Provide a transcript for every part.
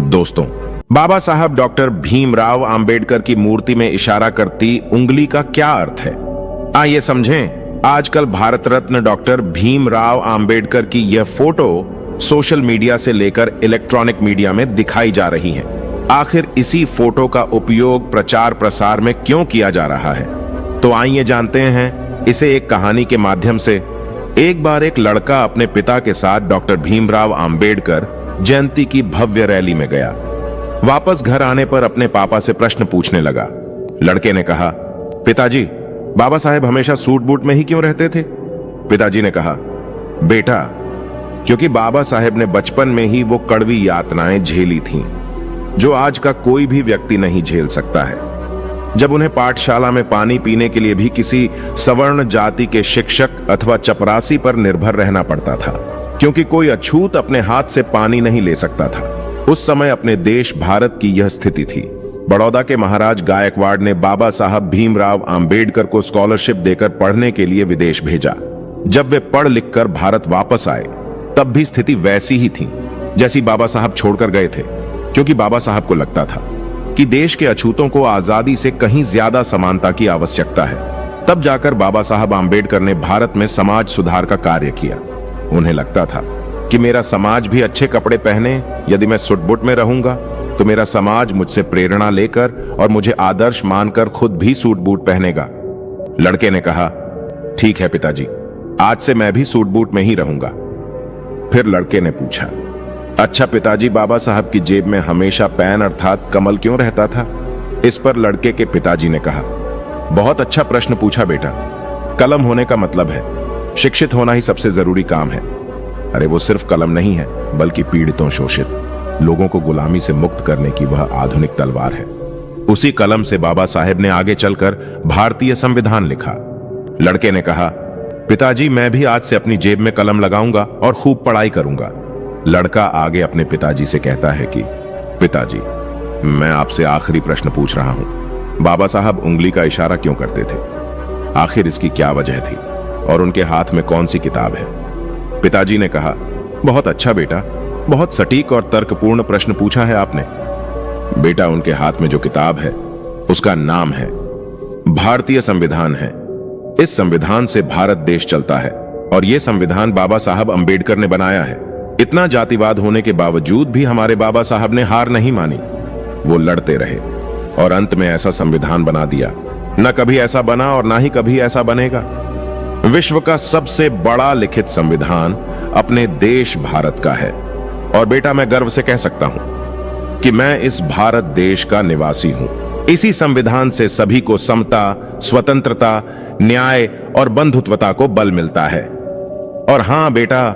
दोस्तों, बाबा साहब डॉक्टर भीमराव अंबेडकर की मूर्ति में इशारा करती उंगली का क्या अर्थ है? आइए समझें। आजकल भारत रत्न डॉक्टर भीमराव अंबेडकर की यह फोटो सोशल मीडिया से लेकर इलेक्ट्रॉनिक मीडिया में दिखाई जा रही है। आखिर इसी फोटो का उपयोग प्रचार प्रसार में क्यों किया जा रहा है? तो आइए जानते हैं इसे एक कहानी के माध्यम से। एक बार एक लड़का अपने पिता के साथ डॉक्टर भीमराव अंबेडकर जयंती की भव्य रैली में गया। वापस घर आने पर अपने पापा से प्रश्न पूछने लगा। लड़के ने कहा, पिताजी, बाबा साहेब हमेशा सूट बूट में ही क्यों रहते थे? पिताजी ने कहा, बेटा, क्योंकि बाबा साहेब ने बचपन में ही वो कड़वी यातनाएं झेली थीं, जो आज का कोई भी व्यक्ति नहीं झेल सकता है। जब उन्हें पाठशाला में पानी पीने के लिए भी किसी सवर्ण जाति के शिक्षक अथवा चपरासी पर निर्भर रहना पड़ता था, क्योंकि कोई अछूत अपने हाथ से पानी नहीं ले सकता था। उस समय अपने देश भारत की यह स्थिति थी। बड़ौदा के महाराज गायकवाड़ ने बाबा साहब भीमराव अंबेडकर को स्कॉलरशिप देकर पढ़ने के लिए विदेश भेजा। जब वे पढ़ लिख कर भारत वापस आए, तब भी स्थिति वैसी ही थी जैसी बाबा साहब छोड़कर गए थे, क्योंकि बाबा साहब को लगता था कि देश के अछूतों को आजादी से कहीं ज्यादा समानता की आवश्यकता है। तब जाकर बाबा साहब अंबेडकर ने भारत में समाज सुधार का कार्य किया। उन्हें लगता था कि मेरा समाज भी अच्छे कपड़े पहने। यदि मैं सुटबुट में रहूंगा तो मेरा समाज मुझसे प्रेरणा लेकर और मुझे आदर्श मानकर खुद भी सूट बूट पहनेगा। लड़के ने कहा, ठीक है पिताजी, आज से मैं भी सूट बूट में ही रहूंगा। फिर लड़के ने पूछा, अच्छा पिताजी, बाबा साहब की जेब में हमेशा पेन अर्थात कमल क्यों रहता था? इस पर लड़के के पिताजी ने कहा, बहुत अच्छा प्रश्न पूछा बेटा। कलम होने का मतलब है शिक्षित होना ही सबसे जरूरी काम है। अरे वो सिर्फ कलम नहीं है, बल्कि पीड़ितों, शोषित लोगों को गुलामी से मुक्त करने की वह आधुनिक तलवार है। उसी कलम से बाबा साहेब ने आगे चलकर भारतीय संविधान लिखा। लड़के ने कहा, पिताजी, मैं भी आज से अपनी जेब में कलम लगाऊंगा और खूब पढ़ाई करूंगा। लड़का आगे अपने पिताजी से कहता है कि पिताजी, मैं आपसे आखिरी प्रश्न पूछ रहा हूं। बाबा साहब उंगली का इशारा क्यों करते थे? आखिर इसकी क्या वजह थी और उनके हाथ में कौन सी किताब है? पिताजी ने कहा, बहुत अच्छा बेटा, बहुत सटीक और तर्कपूर्ण प्रश्न पूछा है आपने। बेटा, उनके हाथ में जो किताब है उसका नाम है भारतीय संविधान है। इस संविधान से भारत देश चलता है और यह संविधान बाबा साहब अंबेडकर ने बनाया है। इतना जातिवाद होने के बावजूद भी हमारे बाबा साहब ने हार नहीं मानी। वो लड़ते रहे और अंत में ऐसा संविधान बना दिया। न कभी ऐसा बना और ना ही कभी ऐसा बनेगा। विश्व का सबसे बड़ा लिखित संविधान अपने देश भारत का है। और बेटा, मैं गर्व से कह सकता हूं कि मैं इस भारत देश का निवासी हूं। इसी संविधान से सभी को समता, स्वतंत्रता, न्याय और बंधुत्वता को बल मिलता है। और हां बेटा,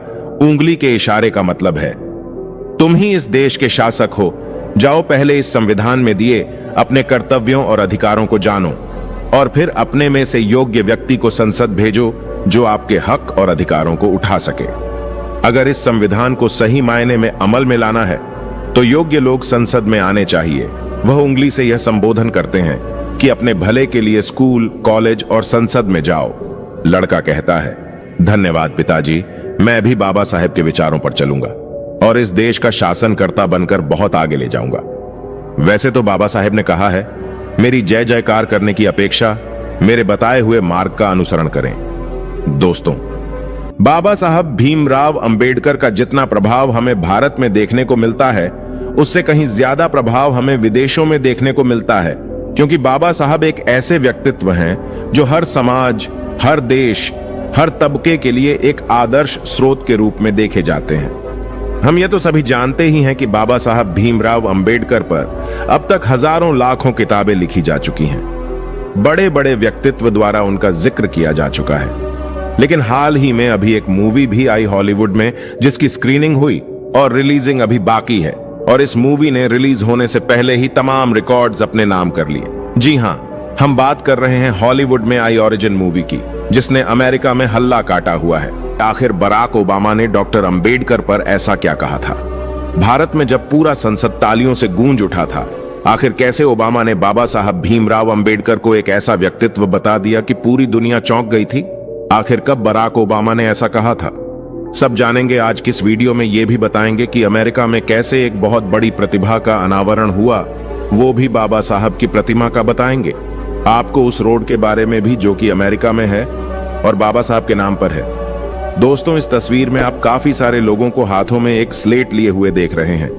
उंगली के इशारे का मतलब है तुम ही इस देश के शासक हो। जाओ, पहले इस संविधान में दिए अपने कर्तव्यों और अधिकारों को जानो और फिर अपने में से योग्य व्यक्ति को संसद भेजो जो आपके हक और अधिकारों को उठा सके। अगर इस संविधान को सही मायने में अमल में लाना है तो योग्य लोग संसद में आने चाहिए। वह उंगली से यह संबोधन करते हैं कि अपने भले के लिए स्कूल, कॉलेज और संसद में जाओ। लड़का कहता है, धन्यवाद पिताजी, मैं भी बाबा साहेब के विचारों पर चलूंगा और इस देश का शासनकर्ता बनकर बहुत आगे ले जाऊंगा। वैसे तो बाबा साहेब ने कहा है, मेरी जय जयकार करने की अपेक्षा मेरे बताए हुए मार्ग का अनुसरण करें। दोस्तों, बाबा साहब भीमराव अंबेडकर का जितना प्रभाव हमें भारत में देखने को मिलता है, उससे कहीं ज्यादा प्रभाव हमें विदेशों में देखने को मिलता है, क्योंकि बाबा साहब एक ऐसे व्यक्तित्व हैं जो हर समाज, हर देश, हर तबके के लिए एक आदर्श स्रोत के रूप में देखे जाते हैं। हम ये तो सभी जानते ही हैं कि बाबा साहब भीमराव अंबेडकर पर अब तक हजारों लाखों किताबें लिखी जा चुकी हैं। बड़े बड़े व्यक्तित्व द्वारा उनका जिक्र किया जा चुका है। लेकिन हाल ही में अभी एक मूवी भी आई हॉलीवुड में, जिसकी स्क्रीनिंग हुई और रिलीजिंग अभी बाकी है। और इस मूवी ने रिलीज होने से पहले ही तमाम रिकॉर्ड्स अपने नाम कर लिए। जी हां, हम बात कर रहे हैं हॉलीवुड में आई ओरिजिन मूवी की, जिसने अमेरिका में हल्ला काटा हुआ है। आखिर बराक ओबामा ने डॉक्टर अंबेडकर पर ऐसा क्या कहा था? भारत में जब पूरा संसद तालियों से गूंज उठा था, आखिर कैसे ओबामा ने बाबा साहब भीमराव अंबेडकर को एक ऐसा व्यक्तित्व बता दिया कि पूरी दुनिया चौंक गई थी? आखिर कब बराक ओबामा ने ऐसा कहा था? सब जानेंगे आज की इस वीडियो में। ये भी बताएंगे कि अमेरिका में कैसे एक बहुत बड़ी प्रतिभा का अनावरण हुआ, वो भी बाबा साहब की प्रतिमा का बताएंगे। आपको उस रोड के बारे में भी जो कि अमेरिका में है और बाबा साहब के नाम पर है। दोस्तों, इस तस्वीर में आप काफी सारे लोगों को हाथों में एक स्लेट लिए हुए देख रहे हैं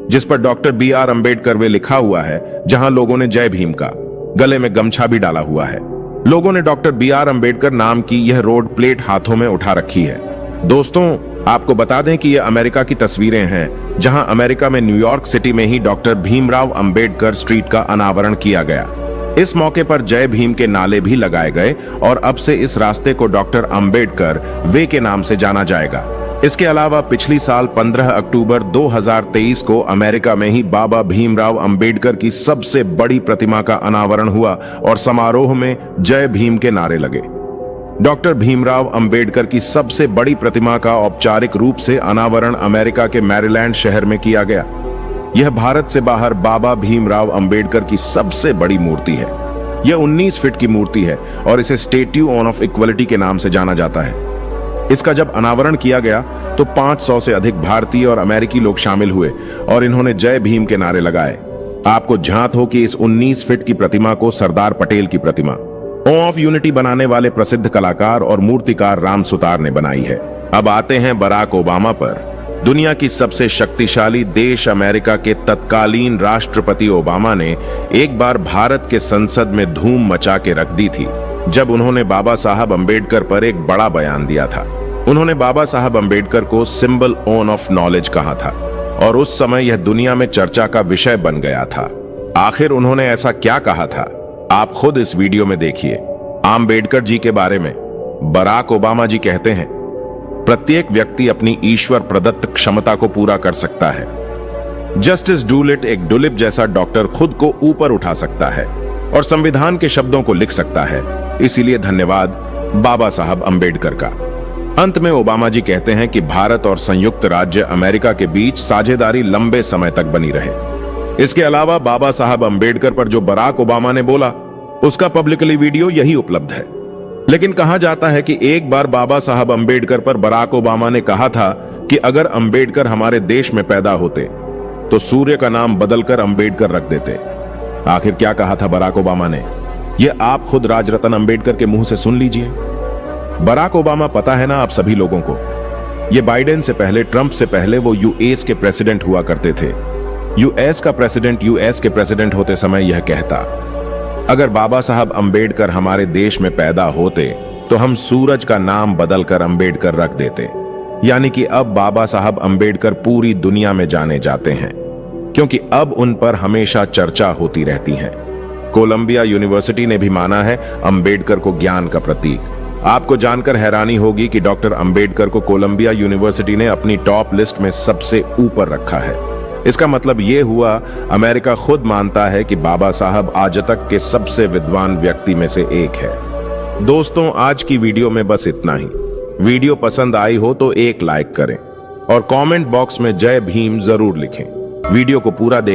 जिस पर डॉक्टर BR अम्बेडकर वे लिखा हुआ है, जहां लोगों ने जय भीम का, गले में गमछा भी डाला हुआ है। लोगों ने डॉक्टर BR अम्बेडकर नाम की यह रोड प्लेट हाथों में उठा रखी है। दोस्तों, आपको बता दें कि यह अमेरिका की तस्वीरें हैं, जहां अमेरिका में न्यूयॉर्क सिटी में ही डॉक्टर भीमराव अंबेडकर स्ट्रीट का अनावरण किया गया। इस मौके पर जय भीम के नाले भी लगाए गए और अब से इस रास्ते को डॉक्टर अंबेडकर वे के नाम से जाना जाएगा। इसके अलावा पिछली साल 15 अक्टूबर 2023 को अमेरिका में ही बाबा भीमराव अंबेडकर की सबसे बड़ी प्रतिमा का अनावरण हुआ और समारोह में जय भीम के नारे लगे। डॉक्टर भीमराव अंबेडकर की सबसे बड़ी प्रतिमा का औपचारिक रूप से अनावरण अमेरिका के मैरीलैंड शहर में किया गया। यह भारत से बाहर बाबा भीमराव अंबेडकर की सबसे बड़ी मूर्ति है। यह 19 फीट की मूर्ति है और इसे स्टैच्यू ऑफ इक्वलिटी के नाम से जाना जाता है। इसका जब अनावरण किया गया तो 500 से अधिक भारतीय और अमेरिकी लोग शामिल हुए और इन्होंने जय भीम के नारे लगाए। आपको झांत हो कि इस 19 फीट की प्रतिमा को सरदार पटेल की प्रतिमा ऑफ यूनिटी बनाने वाले प्रसिद्ध कलाकार और मूर्तिकार राम सुतार ने बनाई है। अब आते हैं बराक ओबामा पर। दुनिया की सबसे शक्तिशाली देश अमेरिका के तत्कालीन राष्ट्रपति ओबामा ने एक बार भारत के संसद में धूम मचा के रख दी थी जब उन्होंने बाबा साहब अंबेडकर पर एक बड़ा बयान दिया था। उन्होंने बाबा साहब अंबेडकर को सिंबल ऑफ नॉलेज कहा था और उस समय यह दुनिया में चर्चा का विषय बन गया था। आखिर उन्होंने ऐसा क्या कहा था, आप खुद इस वीडियो में देखिए। अंबेडकर जी के बारे में बराक ओबामा जी कहते हैं, प्रत्येक व्यक्ति अपनी ईश्वर प्रदत्त क्षमता को पूरा कर सकता है। जस्टिस डूलिट एक डुलिप जैसा डॉक्टर खुद को ऊपर उठा सकता है और संविधान के शब्दों को लिख सकता है। इसीलिए धन्यवाद बाबा साहब अंबेडकर का। अंत में ओबामा जी कहते हैं कि भारत और संयुक्त राज्य अमेरिका के बीच साझेदारी लंबे समय तक बनी रहे। इसके अलावा बाबा साहब अंबेडकर पर जो बराक ओबामा ने बोला, उसका पब्लिकली वीडियो यही उपलब्ध है। लेकिन कहा जाता है कि एक बार बाबा साहब अंबेडकर पर बराक ओबामा ने कहा था कि अगर अंबेडकर हमारे देश में पैदा होते तो सूर्य का नाम बदलकर अंबेडकर रख देते। आखिर क्या कहा था बराक ओबामा ने, यह आप खुद राजरत्न अंबेडकर के मुंह से सुन लीजिए। बराक ओबामा पता है ना आप सभी लोगों को, यह बाइडेन से पहले, ट्रंप से पहले वो यूएस के प्रेसिडेंट हुआ करते थे। यूएस के प्रेसिडेंट होते समय यह कहता, अगर बाबा साहब अंबेडकर हमारे देश में पैदा होते तो हम सूरज का नाम बदलकर अंबेडकर रख देते। यानी कि अब बाबा साहब अंबेडकर पूरी दुनिया में जाने जाते हैं क्योंकि अब उन पर हमेशा चर्चा होती रहती है। कोलंबिया यूनिवर्सिटी ने भी माना है अंबेडकर को ज्ञान का प्रतीक। आपको जानकर हैरानी होगी कि डॉक्टर अंबेडकर को कोलंबिया यूनिवर्सिटी ने अपनी टॉप लिस्ट में सबसे ऊपर रखा है। इसका मतलब यह हुआ अमेरिका खुद मानता है कि बाबा साहब आज तक के सबसे विद्वान व्यक्ति में से एक है। दोस्तों, आज की वीडियो में बस इतना ही। वीडियो पसंद आई हो तो एक लाइक करें और कमेंट बॉक्स में जय भीम जरूर लिखें। वीडियो को पूरा